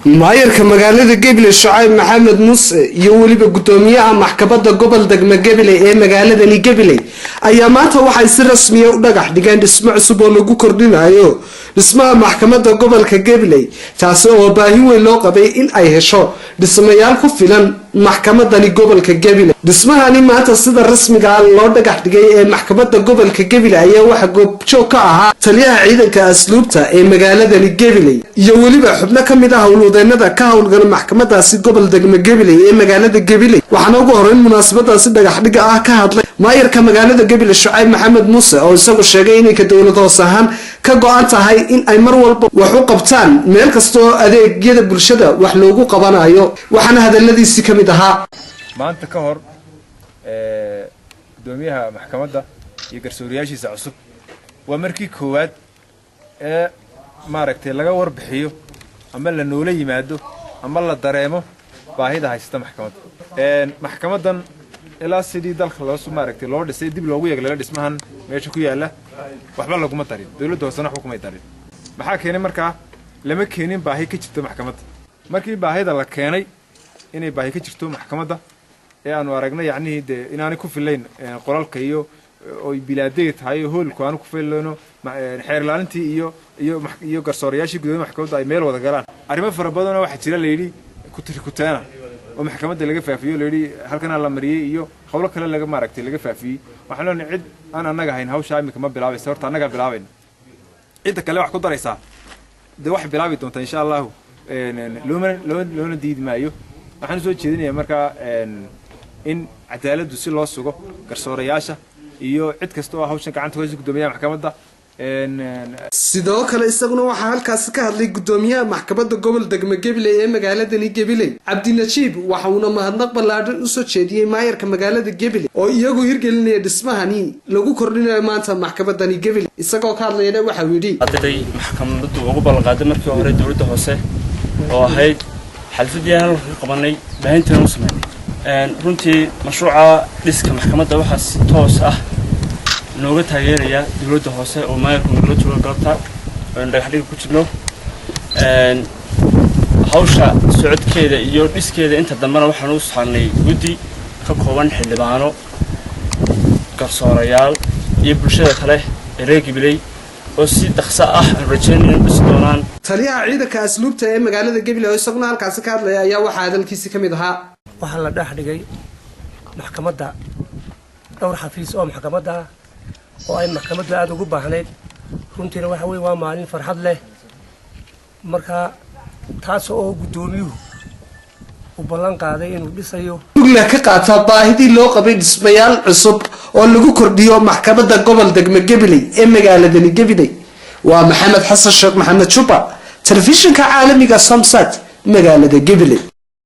maayarka magaalada Gabiley Shucayb Maxamed Muuse iyo waliba gudoomiyaha maxkamadda gobol degmo Gabiley ee magaaladani Gabiley ayaa maanta waxay si rasmi ah u dhagax dhigeen dhismo cusub oo lagu kordhinayo dhismaha maxkamadda gobolka Gabiley taas oo baahi weyn loo qabay in ay hesho dhismayaal ku filan maxkamadani gobolka Gabiley dhismahani maanta sida rasmiga ah loo dhagax dhigay ee maxkamadda gobolka Gabiley ayaa waxa goobjoog ka ahaa taliyaha ciidanka asluubta ee magaaladani Gabiley iyo waliba xubno kamid ah howlwadeenada ka howlgala maxkamadaasi gobol degmo Gabiley ee magaalada Gabiley waxaana ugu horeyn munaasabadaasi dhagax dhiga ah ka hadlay maayarka magaalada Gabiley Shucayb Maxamed Muuse oo isagu sheegay in ka dawladda hoos ahaan ka go'an tahay in ay mar walba wax u qabtaan meel kasta oo adeegyada bulshada wax loogu qabanayo waxaana hadaladiisi kamid ahaa maanta ka hor gudoomiyaha maxkamadda iyo garsooriyaashiisa cusub waa markii koowaad ee maaragtay laga warbixiyo ama la noola yimaado ama la dareemo baahida haysta maxkamaddan ilaa sidii dalka loo maaragtay loo dhisay dib loogu yeegay dhismahan meesha ku yaala waxba laguma tarin dawladda hoosana xukumay tarin maxaa keenay markaa lama keenin baahi ka jirto maxkamadda markii baahida la keenay inay baahi ka jirto maxkamadda ee aanu aragnay yacni inaanay ku filayn qolalka iyo oo bilaaday tahay hoolku aanu ku filayno xeer ilaalintii iyo garsoorayaashii gudoomiyaha maxkamadda ay meel wada galaan arrimo fara badan oo waxa jira leeyri ku taana oo maxkamadda laga faafiyo leeyri halkan la mariyay iyo hawlo kale laga maaragtay laga faafiyay waxaan leenahay cid aan anaga hayn hawsha imika ma bilaabayso horta anaga bilaabayna cid kale wax ku daraysa wax bilaabi doonta insha Allah loona diidi maayo waxaan soo jeedinayaa markaa in cadaaladdu si loo sugo garsoorayaasha iyo cid kasta oo hawshan gacanta ku haysa gudoomiyaha maxkamadda sidoo kale isaguna waxa halkaas ka hadlay gudoomiyaha maxkamadda gobol degmo Gabiley ee magaaladani Gabiley Cabdinajiib waxa uu mahadnaq ballaaran u soo jeediyay maayarka magaalada Gabiley oo iyagu hirgelinaya dhismahani lagu kordhinayo maanta maxkamadani Gabiley isagoo ka hadlayna waxa uu yiri haday maxkamaddu ugu balqaaday markii hore dawladda hoose oo ahayd xalfadii aan qabanay baahintan u sameeyay runtii mashruuca dhiska maxkamadda waxa si toos ah nooga taageeraya dawladda hoose oo maayarku nala jooga galabta oo dhagax dhig ku jirno hawsha socodkeeda iyo dhiskeeda inta dambana waxaan u saarnay guddi ka kooban xildhibaano garsoorayaal iyo bulshada kale ee reer Gabiley oo si dhaqso ah rajaynayaan dhis doonaan taliyaha ciidanka asluubta ee magaalada Gabiley oo isaguna halkaas ka hadlay ayaa waxa hadalkiisa kamid ahaa waxa la dhax dhigay maxkamadda dhowr xafiis oo maxkamadda oo ay maxkamaddu aad ugu baahnayd runtiina waxa weey waa maalin farxad leh marka taas oo gudoomiyuhu u ballan qaaday inuu dhisayo la ka qaata baahidii loo qabay dhismayaal cusub oo lagu kordhiyo maxkamadda gobol degmo Gabiley ee magaaladani Gabiley waa Maxamed Xasan Sheekh Maxamed Juba telefishinka caalamiga Samsat magaalada Gabiley.